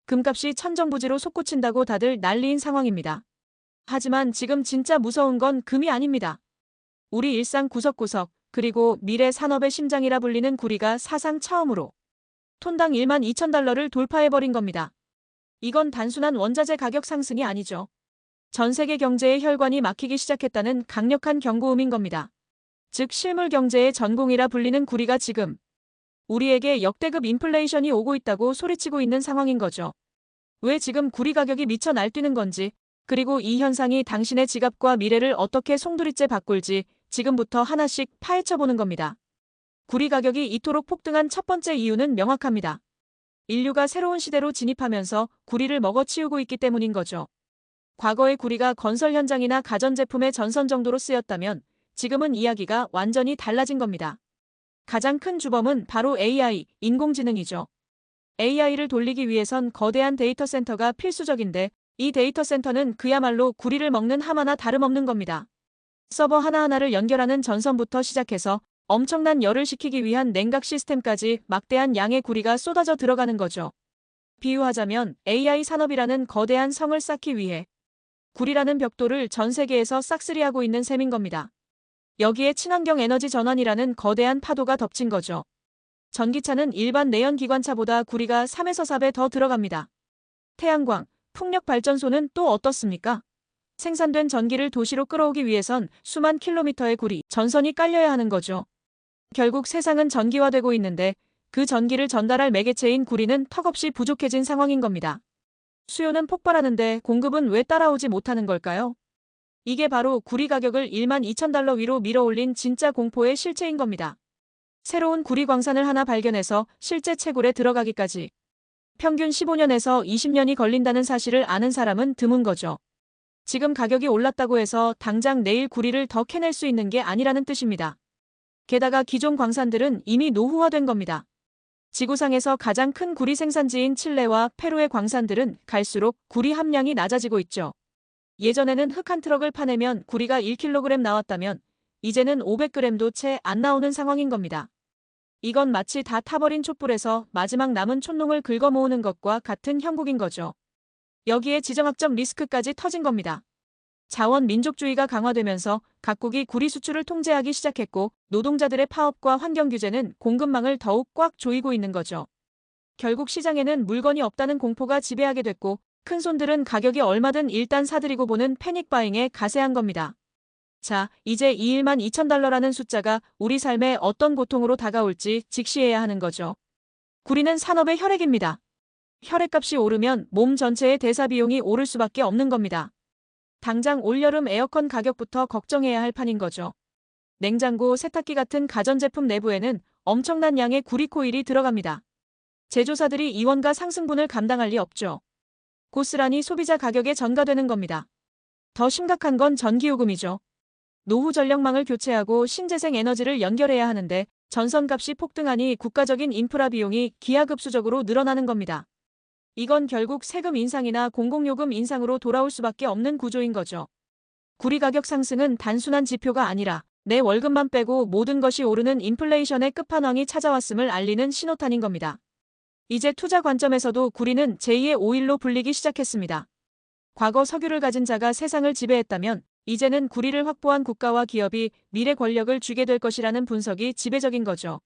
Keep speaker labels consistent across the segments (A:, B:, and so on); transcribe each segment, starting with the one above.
A: 금값이 천정부지로 솟구친다고 다들 난리인 상황입니다. 하지만 지금 진짜 무서운 건 금이 아닙니다. 우리 일상 구석구석, 그리고 미래 산업의 심장이라 불리는 구리가 사상 처음으로 톤당 12,000달러를 돌파해버린 겁니다. 이건 단순한 원자재 가격 상승이 아니죠. 전 세계 경제의 혈관이 막히기 시작했다는 강력한 경고음인 겁니다. 즉 실물 경제의 전공이라 불리는 구리가 지금 우리에게 역대급 인플레이션이 오고 있다고 소리치고 있는 상황인 거죠. 왜 지금 구리 가격이 미쳐 날뛰는 건지, 그리고 이 현상이 당신의 지갑과 미래를 어떻게 송두리째 바꿀지 지금부터 하나씩 파헤쳐보는 겁니다. 구리 가격이 이토록 폭등한 첫 번째 이유는 명확합니다. 인류가 새로운 시대로 진입하면서 구리를 먹어치우고 있기 때문인 거죠. 과거의 구리가 건설 현장이나 가전제품의 전선 정도로 쓰였다면 지금은 이야기가 완전히 달라진 겁니다. 가장 큰 주범은 바로 AI, 인공지능이죠. AI를 돌리기 위해선 거대한 데이터 센터가 필수적인데 이 데이터 센터는 그야말로 구리를 먹는 하마나 다름없는 겁니다. 서버 하나하나를 연결하는 전선부터 시작해서 엄청난 열을 식히기 위한 냉각 시스템까지 막대한 양의 구리가 쏟아져 들어가는 거죠. 비유하자면 AI 산업이라는 거대한 성을 쌓기 위해 구리라는 벽돌을 전 세계에서 싹쓸이하고 있는 셈인 겁니다. 여기에 친환경 에너지 전환이라는 거대한 파도가 덮친 거죠. 전기차는 일반 내연기관차보다 구리가 3에서 4배 더 들어갑니다. 태양광, 풍력발전소는 또 어떻습니까? 생산된 전기를 도시로 끌어오기 위해선 수만 킬로미터의 구리, 전선이 깔려야 하는 거죠. 결국 세상은 전기화되고 있는데 그 전기를 전달할 매개체인 구리는 턱없이 부족해진 상황인 겁니다. 수요는 폭발하는데 공급은 왜 따라오지 못하는 걸까요? 이게 바로 구리 가격을 12,000달러 위로 밀어올린 진짜 공포의 실체인 겁니다. 새로운 구리 광산을 하나 발견해서 실제 채굴에 들어가기까지 평균 15년에서 20년이 걸린다는 사실을 아는 사람은 드문 거죠. 지금 가격이 올랐다고 해서 당장 내일 구리를 더 캐낼 수 있는 게 아니라는 뜻입니다. 게다가 기존 광산들은 이미 노후화된 겁니다. 지구상에서 가장 큰 구리 생산지인 칠레와 페루의 광산들은 갈수록 구리 함량이 낮아지고 있죠. 예전에는 흙 한 트럭을 파내면 구리가 1kg 나왔다면 이제는 500g도 채 안 나오는 상황인 겁니다. 이건 마치 다 타버린 촛불에서 마지막 남은 촛농을 긁어 모으는 것과 같은 형국인 거죠. 여기에 지정학적 리스크까지 터진 겁니다. 자원 민족주의가 강화되면서 각국이 구리 수출을 통제하기 시작했고 노동자들의 파업과 환경 규제는 공급망을 더욱 꽉 조이고 있는 거죠. 결국 시장에는 물건이 없다는 공포가 지배하게 됐고 큰손들은 가격이 얼마든 일단 사들이고 보는 패닉 바잉에 가세한 겁니다. 자, 이제 212,000달러라는 숫자가 우리 삶에 어떤 고통으로 다가올지 직시해야 하는 거죠. 구리는 산업의 혈액입니다. 혈액값이 오르면 몸 전체의 대사 비용이 오를 수밖에 없는 겁니다. 당장 올여름 에어컨 가격부터 걱정해야 할 판인 거죠. 냉장고, 세탁기 같은 가전제품 내부에는 엄청난 양의 구리 코일이 들어갑니다. 제조사들이 이 원가 상승분을 감당할 리 없죠. 고스란히 소비자 가격에 전가되는 겁니다. 더 심각한 건 전기요금이죠. 노후 전력망을 교체하고 신재생 에너지를 연결해야 하는데 전선값이 폭등하니 국가적인 인프라 비용이 기하급수적으로 늘어나는 겁니다. 이건 결국 세금 인상이나 공공요금 인상으로 돌아올 수밖에 없는 구조인 거죠. 구리 가격 상승은 단순한 지표가 아니라 내 월급만 빼고 모든 것이 오르는 인플레이션의 끝판왕이 찾아왔음을 알리는 신호탄인 겁니다. 이제 투자 관점에서도 구리는 제2의 오일로 불리기 시작했습니다. 과거 석유를 가진 자가 세상을 지배했다면 이제는 구리를 확보한 국가와 기업이 미래 권력을 쥐게 될 것이라는 분석이 지배적인 거죠.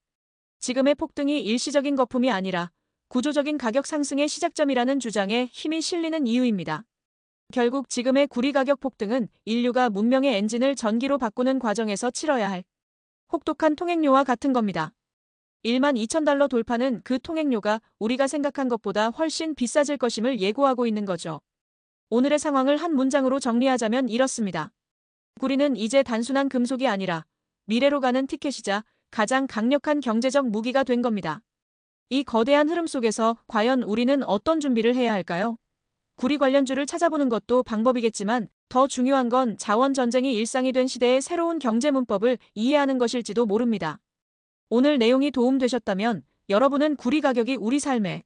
A: 지금의 폭등이 일시적인 거품이 아니라 구조적인 가격 상승의 시작점이라는 주장에 힘이 실리는 이유입니다. 결국 지금의 구리 가격 폭등은 인류가 문명의 엔진을 전기로 바꾸는 과정에서 치러야 할 혹독한 통행료와 같은 겁니다. 12,000달러 돌파는 그 통행료가 우리가 생각한 것보다 훨씬 비싸질 것임을 예고하고 있는 거죠. 오늘의 상황을 한 문장으로 정리하자면 이렇습니다. 구리는 이제 단순한 금속이 아니라 미래로 가는 티켓이자 가장 강력한 경제적 무기가 된 겁니다. 이 거대한 흐름 속에서 과연 우리는 어떤 준비를 해야 할까요? 구리 관련주를 찾아보는 것도 방법이겠지만 더 중요한 건 자원 전쟁이 일상이 된 시대의 새로운 경제 문법을 이해하는 것일지도 모릅니다. 오늘 내용이 도움되셨다면 여러분은 구리 가격이 우리 삶에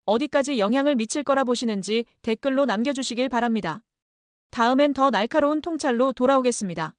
A: 어디까지 영향을 미칠 거라 보시는지 댓글로 남겨주시길 바랍니다. 다음엔 더 날카로운 통찰로 돌아오겠습니다.